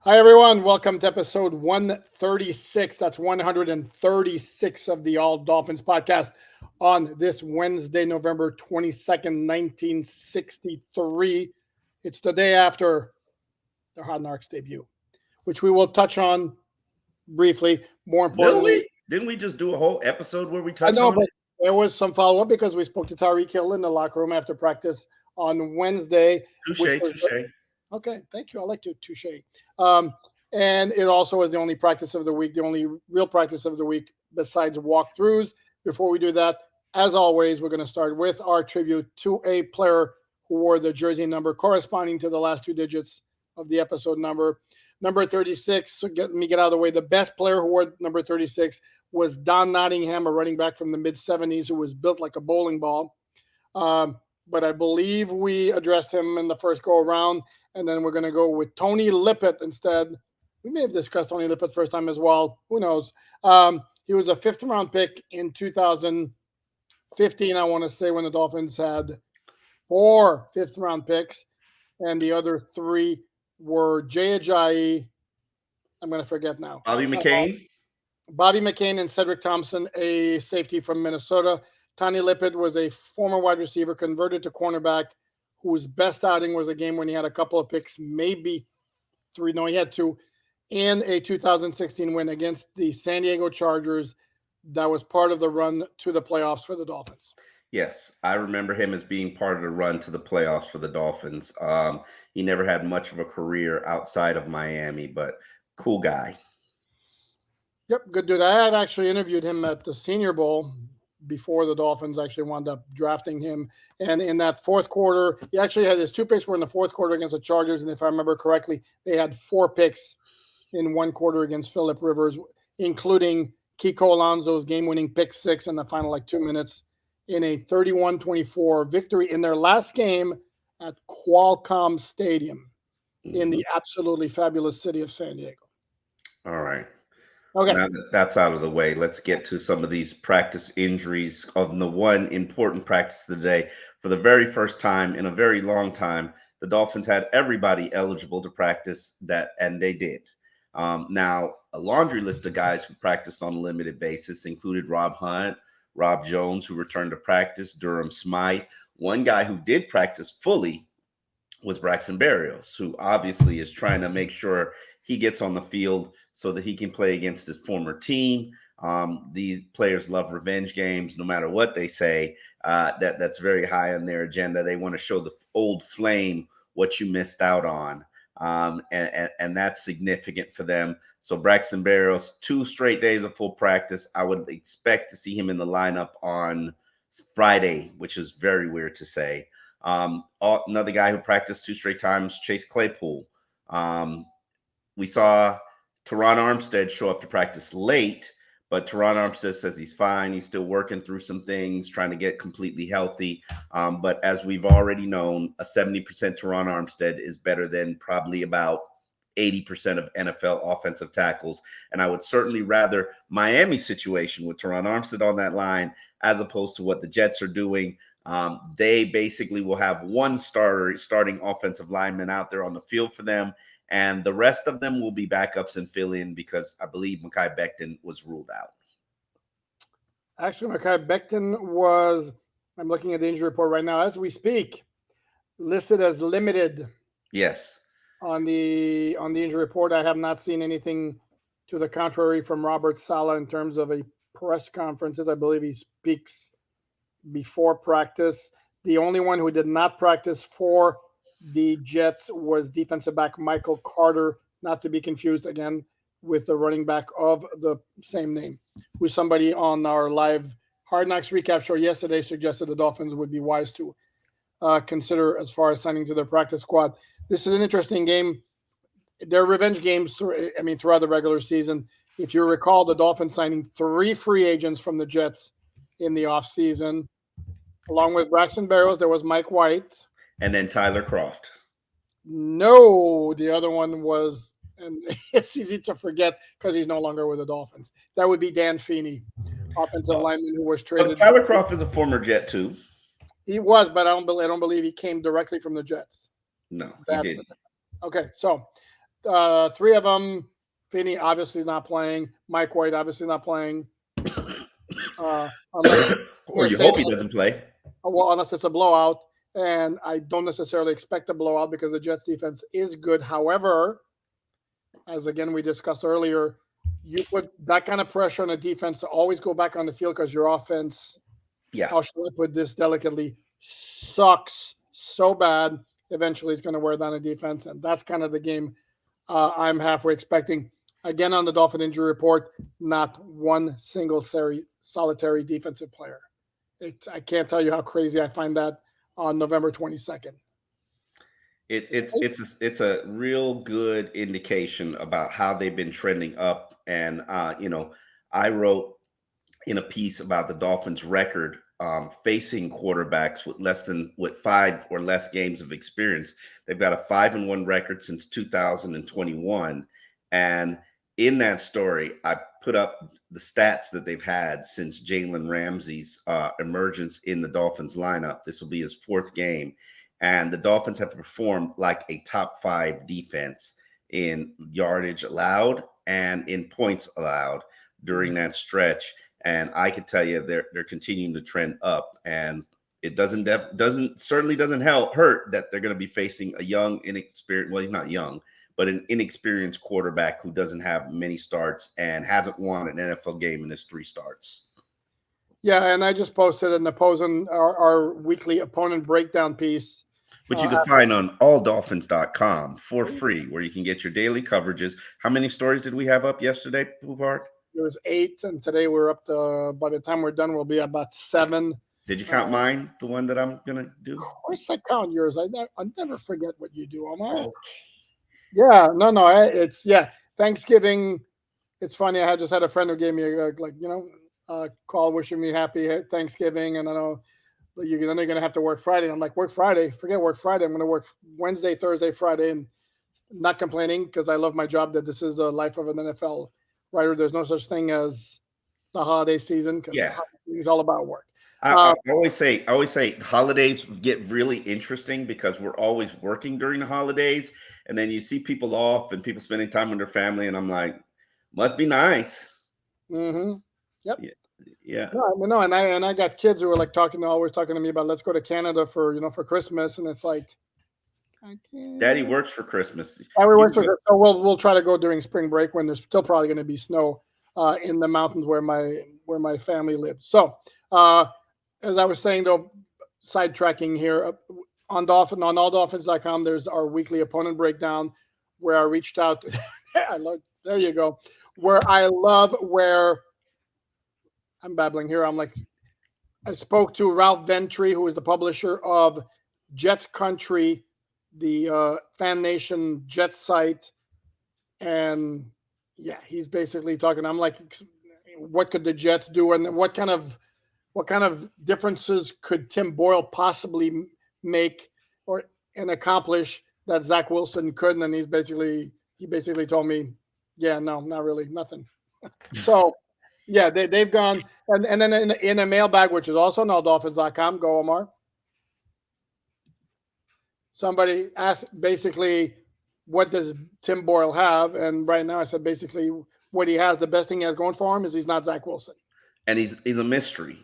Hi, everyone. Welcome to episode 136. That's 136 of the All Dolphins podcast on this Wednesday, November 22nd, 1963. It's the day after the Hard Knocks debut, which we will touch on briefly. More Will importantly, we? Didn't we just do a whole episode where we I touched know, on but it? there was some follow up because we spoke to Tyreek Hill in the locker room after practice on Wednesday, which Touche, was touche. okay, thank you. I like to touche. Um, and it also was the only practice of the week, the only real practice of the week besides walkthroughs. Before we do that, as always, we're going to start with our tribute to a player who wore the jersey number corresponding to the last two digits of the episode number. Number 36, so let me get out of the way. The best player who wore number 36 was Don Nottingham, a running back from the mid 70s who was built like a bowling ball. But I believe we addressed him in the first go around, and then we're going to go with Tony Lippett instead. We may have discussed Tony Lippett first time as well. Who knows? He was a fifth round pick in 2015, I want to say, when the Dolphins had four fifth round picks, and the other three were Jay Ajayi. I'm going to forget now. Bobby McCain. Bobby McCain and Cedric Thompson, a safety from Minnesota. Tony Lippett was a former wide receiver converted to cornerback whose best outing was a game when he had a couple of picks, maybe three. No, he had two, and a 2016 win against the San Diego Chargers that was part of the run to the playoffs for the Dolphins. Yes, I remember him as being part of the run to the playoffs for the Dolphins. He never had much of a career outside of Miami, but cool guy. Yep, good dude. I had actually interviewed him at the Senior Bowl before the Dolphins actually wound up drafting him. And in that fourth quarter, he actually had his two picks were in the fourth quarter against the Chargers. And if I remember correctly, they had four picks in one quarter against Phillip Rivers, including Kiko Alonso's game-winning pick six in the final 2 minutes in a 31-24 victory in their last game at Qualcomm Stadium in the absolutely fabulous city of San Diego. All right. Okay. Now that that's out of the way, let's get to some of these practice injuries of the one important practice today. For the very first time in a very long time, the Dolphins had everybody eligible to practice that, and they did. Now, a laundry list of guys who practiced on a limited basis included Rob Hunt, Rob Jones, who returned to practice, Durham Smythe. One guy who did practice fully was Braxton Berrios, who obviously is trying to make sure he gets on the field so that he can play against his former team. These players love revenge games, no matter what they say. That's very high on their agenda. They want to show the old flame what you missed out on, and that's significant for them. So Braxton Berrios, 2 straight days of full practice. I would expect to see him in the lineup on Friday, which is very weird to say. Another guy who practiced 2 straight times, Chase Claypool. We saw Teron Armstead show up to practice late, but Teron Armstead says he's fine. He's still working through some things, trying to get completely healthy. But as we've already known, a 70% Teron Armstead is better than probably about 80% of NFL offensive tackles. And I would certainly rather Miami's situation with Teron Armstead on that line as opposed to what the Jets are doing. They basically will have one starting offensive lineman out there on the field for them, and the rest of them will be backups and fill in because I believe Mekhi Becton was ruled out. Actually, Mekhi Becton was, I'm looking at the injury report right now as we speak, listed as limited. Yes. On the injury report, I have not seen anything to the contrary from Robert Saleh in terms of a press conferences. I believe he speaks before practice. The only one who did not practice for the Jets was defensive back Michael Carter, not to be confused again with the running back of the same name, who's somebody on our live Hard Knocks recap show yesterday suggested the Dolphins would be wise to consider as far as signing to their practice squad. This is an interesting game. They're revenge games throughout the regular season. If you recall, the Dolphins signing 3 free agents from the Jets in the offseason. Along with Braxton Berrios, there was Mike White. And then Tyler Kroft. No, the other one was, and it's easy to forget because he's no longer with the Dolphins. That would be Dan Feeney, offensive lineman who was traded. But Tyler Kroft is a former Jet too. He was, but I don't believe he came directly from the Jets. No, he didn't. Okay, so Three of them, Finney obviously is not playing. Mike White obviously not playing. Unless Or you hope he doesn't play. well, unless it's a blowout, and I don't necessarily expect a blowout because the Jets defense is good. However, as again we discussed earlier, you put that kind of pressure on a defense to always go back on the field because your offense, Yeah. how should I put this delicately, sucks so bad. Eventually, it's going to wear down a defense, and that's kind of the game I'm halfway expecting. Again, on the Dolphin injury report, not one single solitary defensive player. I can't tell you how crazy I find that on November 22nd. It's a real good indication about how they've been trending up. And I wrote in a piece about the Dolphins' record facing quarterbacks with 5 or less games of experience. They've got a 5-1 record since 2021, and in that story, I put up the stats that they've had since Jalen Ramsey's emergence in the Dolphins lineup. This will be his 4th game. And the Dolphins have performed like a top 5 defense in yardage allowed and in points allowed during that stretch. And I can tell you they're continuing to trend up. And it certainly doesn't hurt that they're going to be facing a young, inexperienced, well, he's not young, but an inexperienced quarterback who doesn't have many starts and hasn't won an NFL game in his 3 starts. Yeah, and I just posted an opposing our weekly opponent breakdown piece. Which you can find on alldolphins.com for free, where you can get your daily coverages. How many stories did we have up yesterday, Poupart? It was 8, and today we're up to, by the time we're done, we'll be about 7. Did you count mine, the one that I'm going to do? Of course I count yours. I never forget what you do, Omar. Okay. Yeah, no, it's, Thanksgiving. It's funny. I just had a friend who gave me a call wishing me happy Thanksgiving, and I know you're going to have to work Friday. I'm like, work Friday? Forget work Friday. I'm going to work Wednesday, Thursday, Friday, and not complaining because I love my job. That this is the life of an NFL writer. There's no such thing as the holiday season because it's all about work. I always say holidays get really interesting because we're always working during the holidays, and then you see people off and people spending time with their family, and I'm like, must be nice. Mm-hmm. Yep. Yeah. No, and I got kids who are like always talking to me about let's go to Canada for Christmas, and it's like, I can't. Daddy works for Christmas. So we'll try to go during spring break when there's still probably going to be snow in the mountains where my family lives. So as I was saying though, sidetracking here on alldolphins.com, there's our weekly opponent breakdown where I reached out. There you go. Where I love where. I'm babbling here. I spoke to Ralph Ventry, who is the publisher of Jets Country, the Fan Nation Jets site. And he's basically talking. I'm like, what could the Jets do? And what kind of differences could Tim Boyle possibly make and accomplish that Zach Wilson couldn't? And he basically told me, no, not really, nothing. So, they've gone, and then in a mailbag, which is also on alldolphins.com, go Omar. Somebody asked basically, what does Tim Boyle have? And right now I said basically what he has, the best thing he has going for him is he's not Zach Wilson. And he's a mystery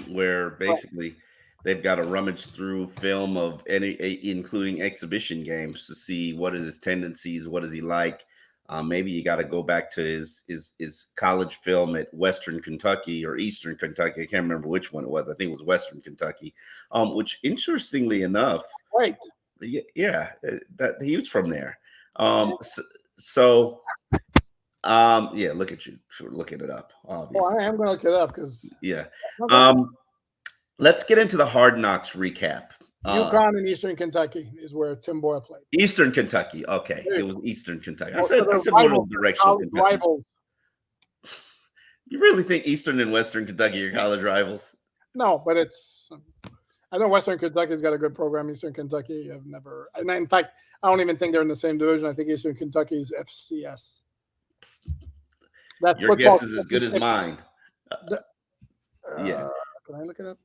where basically they've got to rummage through film of including exhibition games to see what is his tendencies, what is he like. Maybe you got to go back to his college film at Western Kentucky or Eastern Kentucky. I can't remember which one it was. I think it was Western Kentucky, which interestingly enough, right. That he was from there. Look at you looking it up. Obviously. Well, I am going to look it up because let's get into the Hard Knocks recap. UConn and Eastern Kentucky is where Tim Boyle played. Eastern Kentucky. Okay. It was Eastern Kentucky. I said one of the direction. Rivals. You really think Eastern and Western Kentucky are college rivals? No, but I know Western Kentucky's got a good program. Eastern Kentucky, I've never. And in fact, I don't even think they're in the same division. I think Eastern Kentucky's FCS. Your guess is as good as mine. Can I look it up?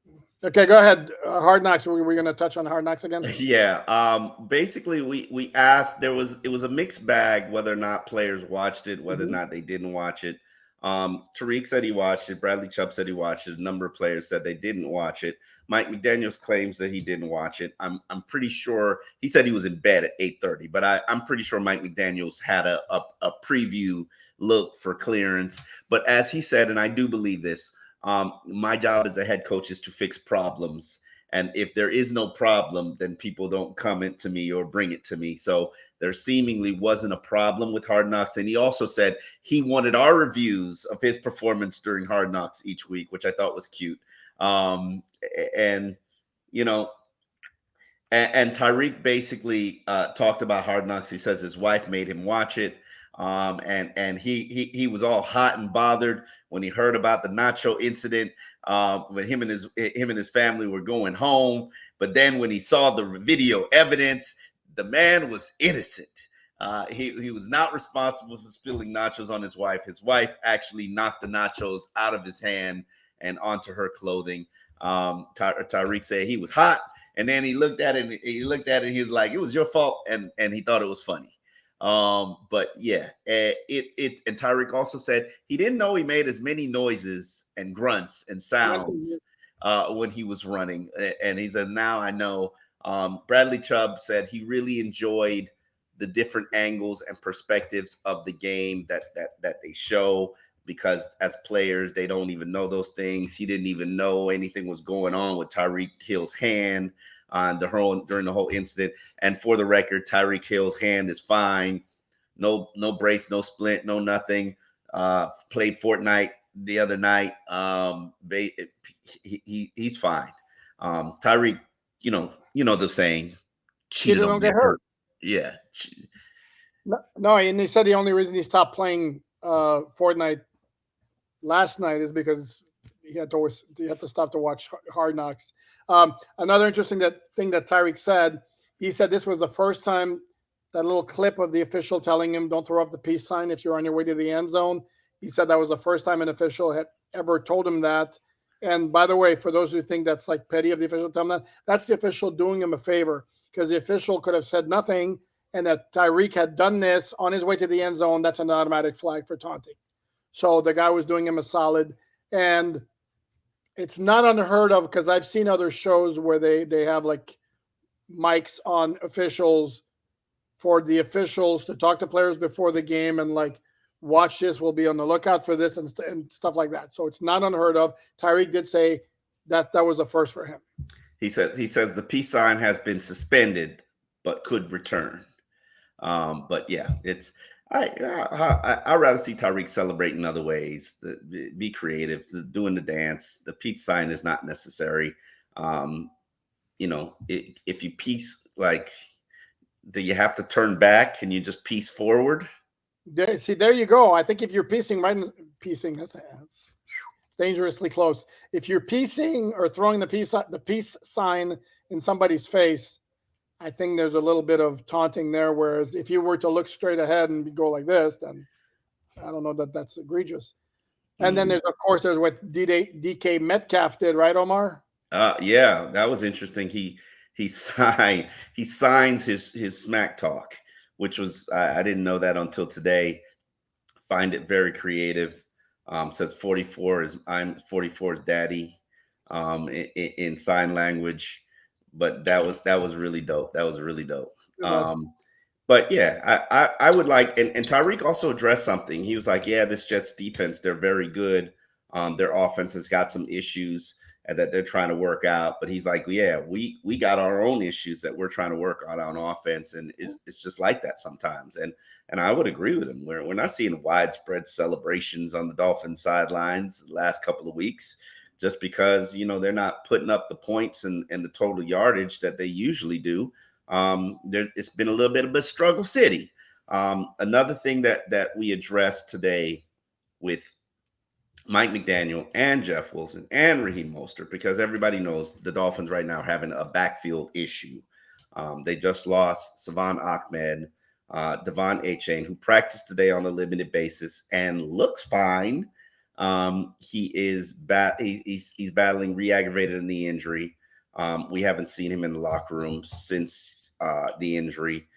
Okay, go ahead. Hard Knocks. We're going to touch on Hard Knocks again. Yeah. Basically, we asked. It was a mixed bag whether or not players watched it, whether or not they didn't watch it. Tariq said he watched it. Bradley Chubb said he watched it. A number of players said they didn't watch it. Mike McDaniels claims that he didn't watch it. I'm pretty sure he said he was in bed at 8:30, but I'm pretty sure Mike McDaniels had a preview look for clearance. But as he said, and I do believe this, my job as a head coach is to fix problems. And if there is no problem, then people don't come it to me or bring it to me. So there seemingly wasn't a problem with Hard Knocks. And he also said he wanted our reviews of his performance during Hard Knocks each week, which I thought was cute. And you know, and Tyreek basically talked about Hard Knocks. He says his wife made him watch it. And he was all hot and bothered when he heard about the nacho incident, when him and his family were going home. But then when he saw the video evidence, the man was innocent. He was not responsible for spilling nachos on his wife. His wife actually knocked the nachos out of his hand and onto her clothing. Tyreek said he was hot, and then he looked at it. And he was like, "It was your fault," and he thought it was funny. But yeah, and Tyreek also said he didn't know he made as many noises and grunts and sounds when he was running. And he said, now I know. Bradley Chubb said he really enjoyed the different angles and perspectives of the game that they show, because as players, they don't even know those things. He didn't even know anything was going on with Tyreek Hill's hand during the whole incident. And for the record, Tyreek Hill's hand is fine. No brace, no splint, no nothing. Played Fortnite the other night. He's fine. Tyreek, you know the saying, cheated don't get hurt. Yeah. No, and he said the only reason he stopped playing Fortnite last night is because he had to stop to watch Hard Knocks. Another interesting thing that Tyreek said, he said this was the first time, that little clip of the official telling him don't throw up the peace sign if you're on your way to the end zone. He said that was the first time an official had ever told him that. And by the way, for those who think that's like petty of the official telling him that, that's the official doing him a favor, because the official could have said nothing, and that Tyreek had done this on his way to the end zone. That's an automatic flag for taunting. So the guy was doing him a solid. And it's not unheard of, because I've seen other shows where they have like mics on officials for the officials to talk to players before the game and like, watch this, we'll be on the lookout for this and stuff like that. So it's not unheard of. Tyreek did say that was a first for him. He says the peace sign has been suspended but could return. But yeah, it's I'd rather see Tyreek celebrate in other ways. Be creative, doing the dance. The peace sign is not necessary. If you peace, like, do you have to turn back? Can you just peace forward? There you go. I think if you're piecing, that's dangerously close. If you're piecing or throwing the peace sign in somebody's face, I think there's a little bit of taunting there. Whereas if you were to look straight ahead and go like this, then I don't know that that's egregious. And then there's what DK Metcalf did, right, Omar? Yeah, that was interesting. He signs his smack talk, which was, I didn't know that until today. Find it very creative. Says 44 is, I'm 44's daddy, in sign language. But that was really dope. That was really dope. But yeah, I would like, and Tyreek also addressed something. He was like, yeah, this Jets defense, they're very good. Their offense has got some issues that they're trying to work out. But he's like, yeah, we got our own issues that we're trying to work out on offense. And it's just like that sometimes. And I would agree with him. We're not seeing widespread celebrations on the Dolphins sidelines the last couple of weeks, just because, they're not putting up the points and the total yardage that they usually do. It's been a little bit of a struggle city. Another thing that we addressed today with Mike McDaniel and Jeff Wilson and Raheem Mostert, because everybody knows the Dolphins right now are having a backfield issue. They just lost Salvon Ahmed, Devon Achane, who practiced today on a limited basis and looks fine. He's battling re-aggravated knee injury. We haven't seen him in the locker room since the injury.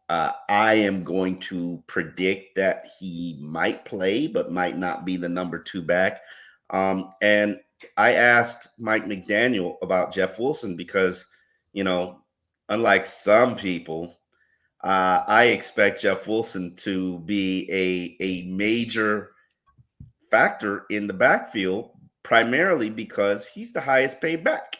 I am going to predict that he might play, but might not be the number 2 back. And I asked Mike McDaniel about Jeff Wilson because, unlike some people, I expect Jeff Wilson to be a major factor in the backfield, primarily because he's the highest paid back.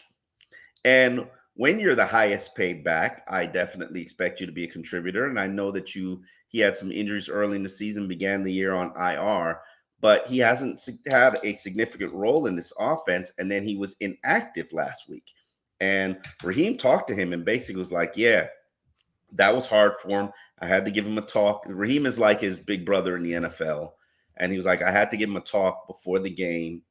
And when you're the highest paid back, I definitely expect you to be a contributor. And I know that he had some injuries early in the season, began the year on IR, but he hasn't had a significant role in this offense. And then he was inactive last week. And Raheem talked to him and basically was like, yeah, that was hard for him. I had to give him a talk. Raheem is like his big brother in the NFL. And he was like, I had to give him a talk before the game,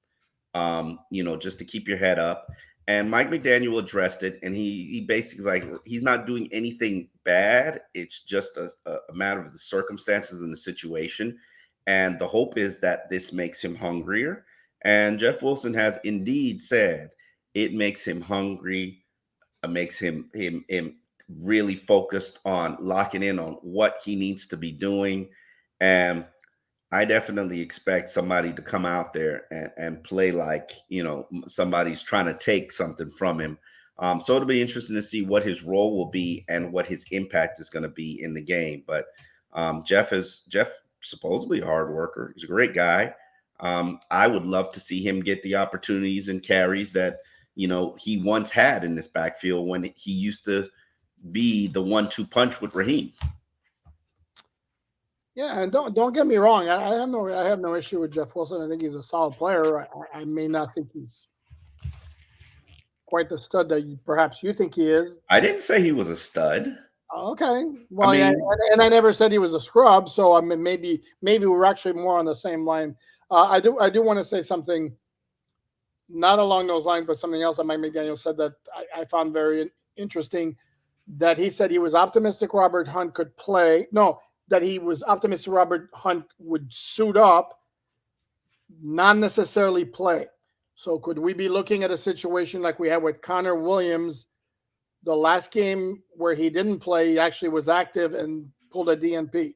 just to keep your head up. And Mike McDaniel addressed it, and he basically is like, he's not doing anything bad. It's just a matter of the circumstances and the situation. And the hope is that this makes him hungrier. And Jeff Wilson has indeed said it makes him hungry. It makes him really focused on locking in on what he needs to be doing. And I definitely expect somebody to come out there and play like, somebody's trying to take something from him. So it'll be interesting to see what his role will be and what his impact is going to be in the game. But Jeff supposedly a hard worker. He's a great guy. I would love to see him get the opportunities and carries that, he once had in this backfield when he used to be the 1-2 punch with Raheem. Yeah, and don't get me wrong. I have no issue with Jeff Wilson. I think he's a solid player. I may not think he's quite the stud that perhaps you think he is. I didn't say he was a stud. Okay, well, and I never said he was a scrub. So I mean, maybe we're actually more on the same line. I do want to say something, not along those lines, but something else that Mike McDaniel said that I found very interesting. That he said he was optimistic Robert Hunt could play. No. That he was optimistic Robert Hunt would suit up, not necessarily play. So could we be looking at a situation like we had with Connor Williams, the last game where he didn't play, he actually was active and pulled a DNP?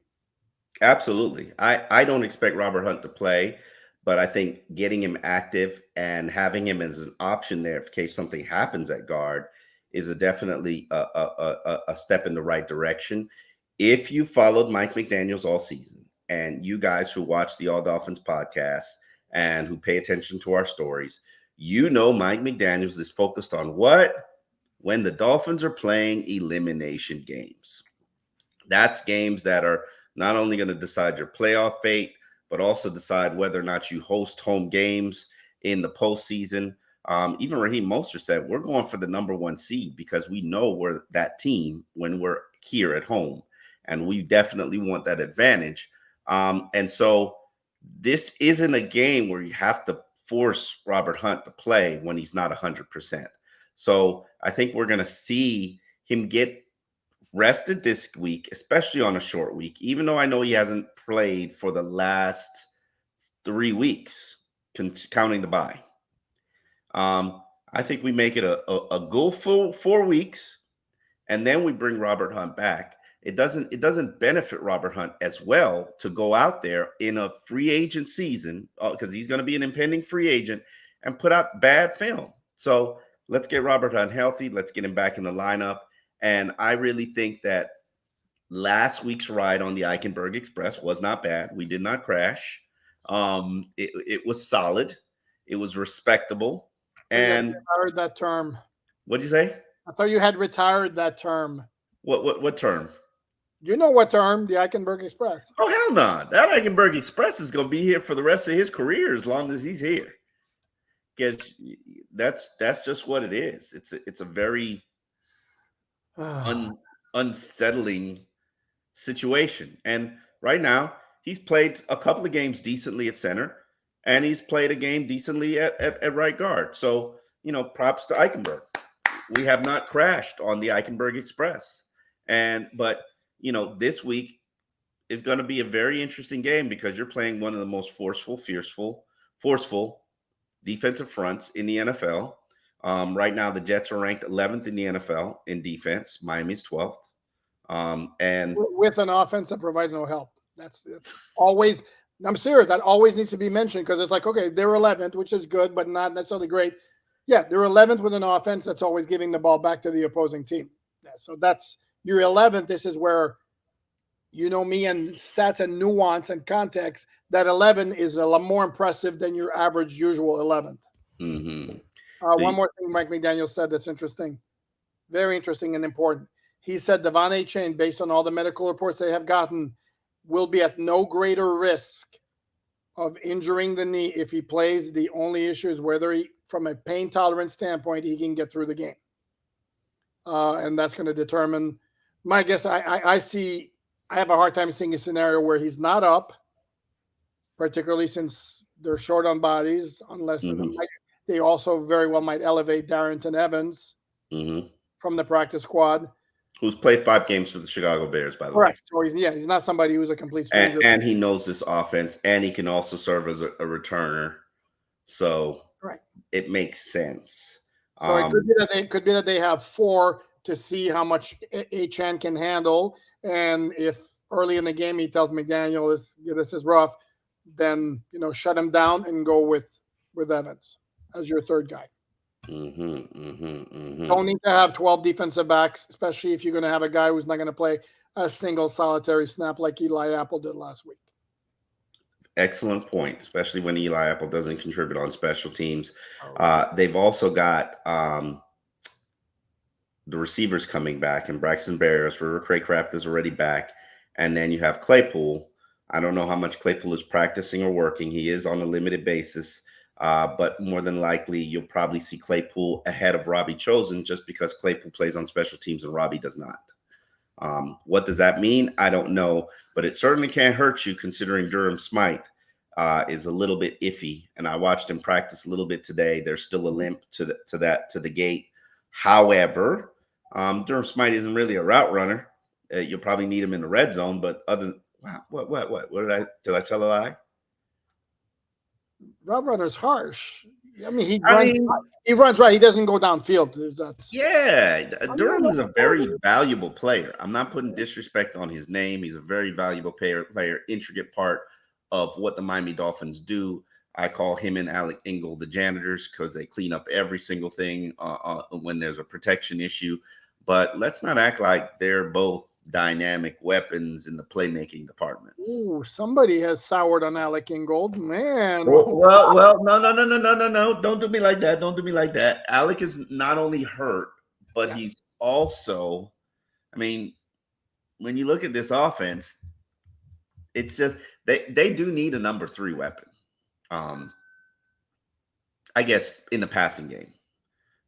Absolutely. I don't expect Robert Hunt to play, but I think getting him active and having him as an option there in case something happens at guard is definitely a step in the right direction. If you followed Mike McDaniels all season, and you guys who watch the All Dolphins podcast and who pay attention to our stories, Mike McDaniels is focused on what? When the Dolphins are playing elimination games. That's games that are not only going to decide your playoff fate, but also decide whether or not you host home games in the postseason. Even Raheem Mostert said, we're going for the number 1 seed because we know we're that team when we're here at home. And we definitely want that advantage. And so this isn't a game where you have to force Robert Hunt to play when he's not 100%. So I think we're going to see him get rested this week, especially on a short week, even though I know he hasn't played for the last 3 weeks, counting the bye. I think we make it a go full 4 weeks, and then we bring Robert Hunt back. It doesn't benefit Robert Hunt as well to go out there in a free agent season because he's going to be an impending free agent and put out bad film. So let's get Robert Hunt healthy. Let's get him back in the lineup. And I really think that last week's ride on the Eichenberg Express was not bad. We did not crash. It was solid. It was respectable. And I heard that term. What'd you say? I thought you had retired that term. What term? You know what term? The Eichenberg Express. Oh, hell no. That Eichenberg Express is going to be here for the rest of his career as long as he's here. Because that's just what it is. It's a very unsettling situation. And right now, he's played a couple of games decently at center, and he's played a game decently at right guard. So, props to Eichenberg. We have not crashed on the Eichenberg Express. But this week, is going to be a very interesting game because you're playing one of the most forceful defensive fronts in the NFL. Right now, the Jets are ranked 11th in the NFL in defense. Miami's 12th. And with an offense that provides no help. That's always, I'm serious. That always needs to be mentioned because it's like, okay, they're 11th, which is good, but not necessarily great. Yeah, they're 11th with an offense that's always giving the ball back to the opposing team. Yeah, so that's your 11th. This is where, you know me and stats and nuance and context, that 11 is a lot more impressive than your average usual 11th. mm-hmm. One more thing Mike McDaniel said that's interesting, very interesting and important. He said De'Von Achane, based on all the medical reports they have gotten, will be at no greater risk of injuring the knee if he plays. The only issue is whether he, from a pain tolerance standpoint, he can get through the game. And that's going to determine. My guess, I have a hard time seeing a scenario where he's not up, particularly since they're short on bodies, unless they also very well might elevate Darrington Evans from the practice squad. Who's played 5 games for the Chicago Bears, by the way. So he's not somebody who's a complete stranger. And he knows this offense, and he can also serve as a returner. So it makes sense. So it could be that they have 4 to see how much Achane can handle. And if early in the game he tells McDaniel this is rough, then shut him down and go with Evans as your third guy. Don't need to have 12 defensive backs, especially if you're going to have a guy who's not going to play a single solitary snap like Eli Apple did last week. Excellent point, especially when Eli Apple doesn't contribute on special teams. They've also got the receivers coming back, and Braxton Berrios. River Craycraft is already back. And then you have Claypool. I don't know how much Claypool is practicing or working. He is on a limited basis. But more than likely, you'll probably see Claypool ahead of Robbie Chosen just because Claypool plays on special teams and Robbie does not. What does that mean? I don't know, but it certainly can't hurt you considering Durham Smythe is a little bit iffy. And I watched him practice a little bit today. There's still a limp to the gait. However, Durham Smythe isn't really a route runner. You'll probably need him in the red zone, but what did I tell a lie? Route runner's harsh. I mean, he runs right. He doesn't go downfield. Durham is a very valuable player. I'm not putting disrespect on his name. He's a very valuable player, intricate part of what the Miami Dolphins do. I call him and Alec Ingold the janitors because they clean up every single thing when there's a protection issue. But let's not act like they're both dynamic weapons in the playmaking department. Ooh, somebody has soured on Alec Ingold, man. Well, no. Don't do me like that. Don't do me like that. Alec is not only hurt, but he's also, I mean, when you look at this offense, it's just they do need a number 3 weapon. I guess in the passing game.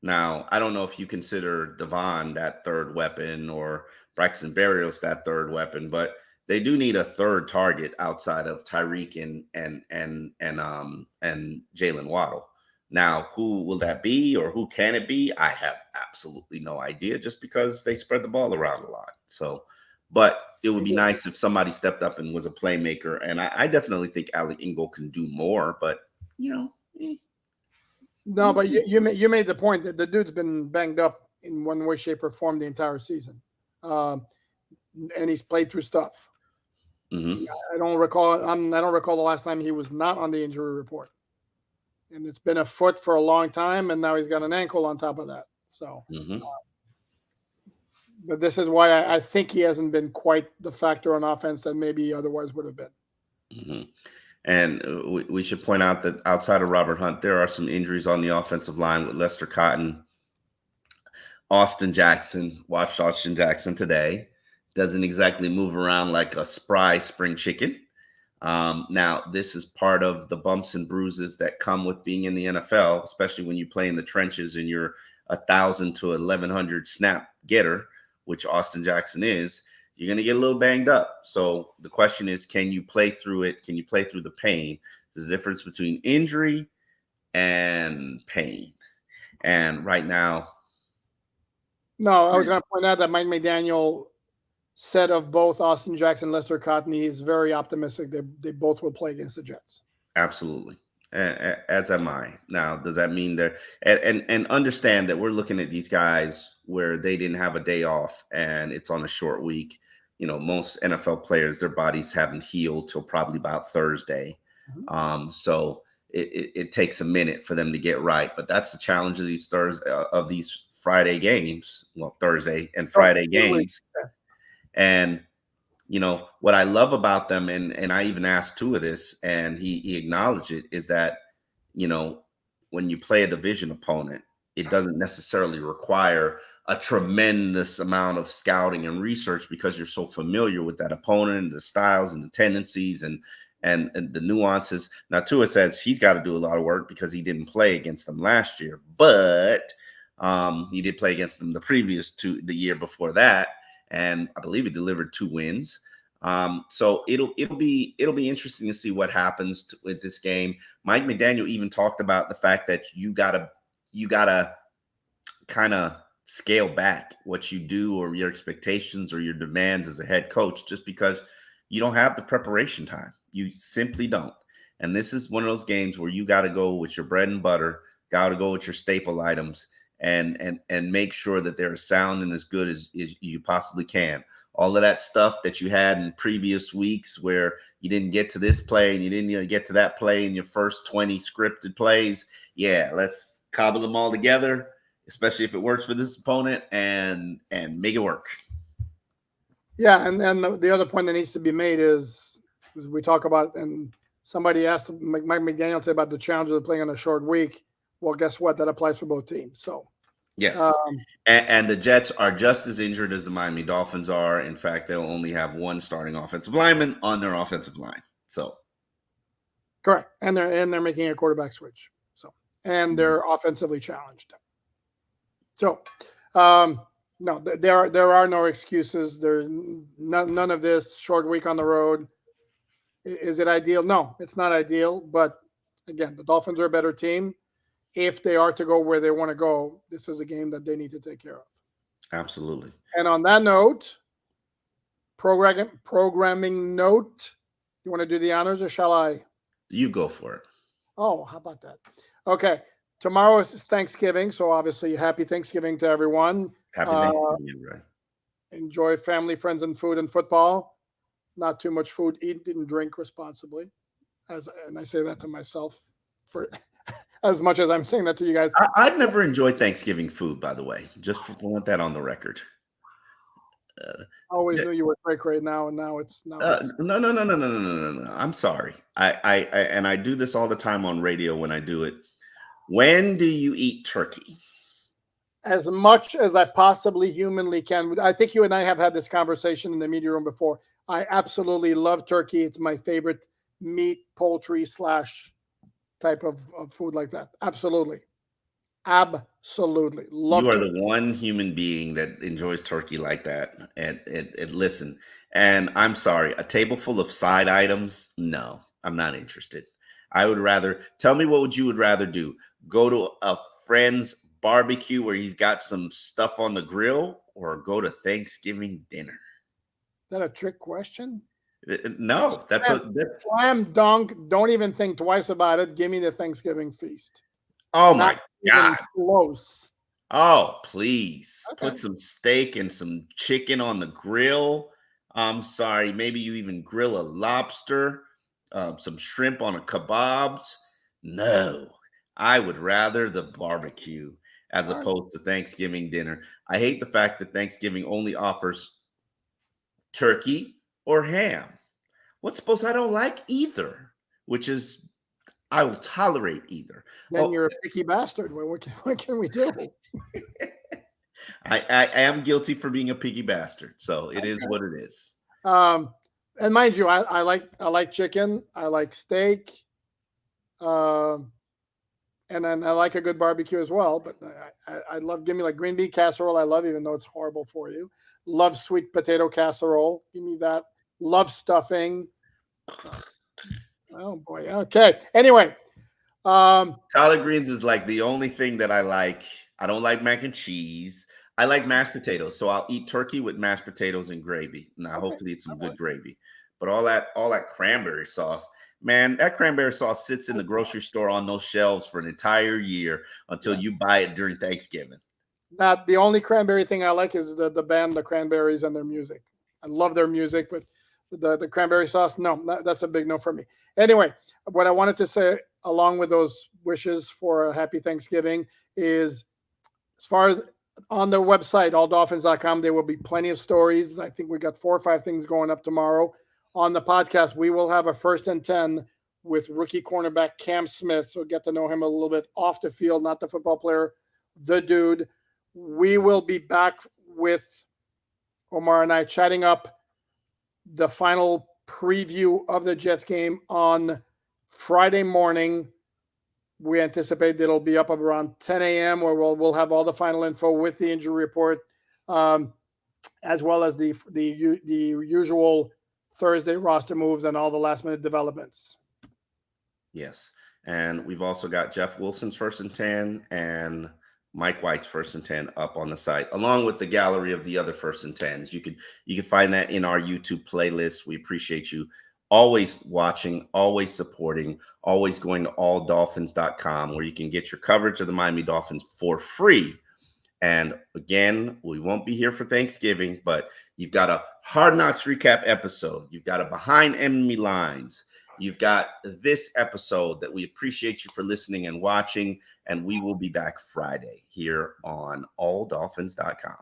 Now, I don't know if you consider Devon that third weapon or Braxton Berrios that third weapon, but they do need a third target outside of Tyreek and Jalen Waddle. Now, who will that be or who can it be? I have absolutely no idea just because they spread the ball around a lot. So, but it would be nice if somebody stepped up and was a playmaker. And I definitely think Alec Ingold can do more, but No, but you made the point that the dude's been banged up in one way, shape, or form the entire season, and he's played through stuff. I don't recall the last time he was not on the injury report, and it's been a foot for a long time, and now he's got an ankle on top of that. So, but this is why I think he hasn't been quite the factor on offense that maybe he otherwise would have been. And we should point out that outside of Robert Hunt, there are some injuries on the offensive line with Lester Cotton, Austin Jackson. Watched Austin Jackson today. Doesn't exactly move around like a spry spring chicken. Now, this is part of the bumps and bruises that come with being in the NFL, especially when you play in the trenches and you're 1,000 to 1,100 snap getter, which Austin Jackson is. You're going to get a little banged up. So the question is, can you play through it? Can you play through the pain? There's a difference between injury and pain. And right now. No, I was going to point out that Mike McDaniel set of both Austin Jackson and Lester Cotton, he's very optimistic they both will play against the Jets. Absolutely. As am I. Now, does that mean they're and understand that we're looking at these guys where they didn't have a day off and it's on a short week. You know, most NFL players, their bodies haven't healed till probably about Thursday. So it takes a minute for them to get right. But that's the challenge of these these Friday games. Well, Thursday and Friday games. And you know, what I love about them, and I even asked Tua this, and he acknowledged it, is that, you know, when you play a division opponent, it doesn't necessarily require a tremendous amount of scouting and research because you're so familiar with that opponent, the styles and the tendencies and the nuances. Now, Tua says he's got to do a lot of work because he didn't play against them last year, but he did play against them the year before that. And I believe he delivered 2 wins. So it'll be interesting to see what happens with this game. Mike McDaniel even talked about the fact that you gotta kind of scale back what you do or your expectations or your demands as a head coach, just because you don't have the preparation time. You simply don't. And this is one of those games where you got to go with your bread and butter, got to go with your staple items, and make sure that they're as sound and as good as you possibly can. All of that stuff that you had in previous weeks where you didn't get to this play and you didn't get to that play in your first 20 scripted plays. Yeah, let's cobble them all together, especially if it works for this opponent, and make it work. Yeah, and then the other point that needs to be made is we talk about, and somebody asked Mike McDaniel today about the challenges of playing on a short week. Well, guess what? That applies for both teams. So yes, and the Jets are just as injured as the Miami Dolphins are. In fact, they'll only have 1 starting offensive lineman on their offensive line. So correct, and they're making a quarterback switch. So and they're offensively challenged. So no, there are no excuses. There's none of this short week on the road. Is it ideal? No, it's not ideal. But again, the Dolphins are a better team. If they are to go where they want to go, this is a game that they need to take care of. Absolutely. And on that note, programming note, you want to do the honors or shall I? You go for it. Oh, how about that? Okay. Tomorrow is Thanksgiving, so obviously happy Thanksgiving to everyone. Happy Thanksgiving, right? Enjoy family, friends, and food and football. Not too much food. Eat and drink responsibly. And I say that to myself for as much as I'm saying that to you guys. I've never enjoyed Thanksgiving food, by the way. Just want that on the record. I always knew you were cray now, and now it's no. I'm sorry. I do this all the time on radio when I do it. When do you eat turkey? As much as I possibly humanly can. I think you and I have had this conversation in the media room before. I absolutely love turkey. It's my favorite meat, poultry / type of food like that. Absolutely. Absolutely. Love you are turkey. The one human being that enjoys turkey like that. And listen, and I'm sorry, a table full of side items, no, I'm not interested. I would rather, tell me what you would rather do. Go to a friend's barbecue where he's got some stuff on the grill, or go to Thanksgiving dinner? Is that a trick question? No, that's slam dunk. Don't even think twice about it. Give me the Thanksgiving feast. Oh my God. Close. Oh, please. Okay. Put some steak and some chicken on the grill. I'm sorry. Maybe you even grill a lobster, some shrimp on a kebabs. No, I would rather the barbecue as opposed to Thanksgiving dinner. I hate the fact that Thanksgiving only offers turkey or ham. Suppose I don't like either, which is I will tolerate either. Then you're a picky bastard. What can we do? I am guilty for being a picky bastard, so it is what it is. And mind you, I like chicken. I like steak. And then I like a good barbecue as well. But I love, give me like green bean casserole. I love, even though it's horrible for you. Love sweet potato casserole. Give me that. Love stuffing. Oh boy. Okay. Anyway, collard greens is like the only thing that I like. I don't like mac and cheese. I like mashed potatoes, so I'll eat turkey with mashed potatoes and gravy. Now, Okay. hopefully, it's some All good right. gravy. But all that cranberry sauce, man, that cranberry sauce sits in the grocery store on those shelves for an entire year until Yeah. you buy it during Thanksgiving. Not the only cranberry thing I like is the band, the Cranberries, and their music. I love their music, but the cranberry sauce, no, that's a big no for me. Anyway, what I wanted to say along with those wishes for a happy Thanksgiving is, as far as on the website, alldolphins.com, there will be plenty of stories. I think we got 4 or 5 things going up tomorrow. On the podcast, we will have a 1st and 10 with rookie cornerback Cam Smith. So get to know him a little bit off the field, not the football player, the dude. We will be back with Omar and I chatting up the final preview of the Jets game on Friday morning. We anticipate that it'll be up around 10 a.m. where we'll have all the final info with the injury report, as well as the usual Thursday roster moves and all the last minute developments. Yes. And we've also got Jeff Wilson's 1st and 10 and Mike White's 1st and 10 up on the site, along with the gallery of the other 1st and 10s. You can find that in our YouTube playlist. We appreciate you always watching, always supporting, always going to alldolphins.com, where you can get your coverage of the Miami Dolphins for free. And again, we won't be here for Thanksgiving, but you've got a Hard Knocks recap episode. You've got a Behind Enemy Lines. You've got this episode that we appreciate you for listening and watching. And we will be back Friday here on alldolphins.com.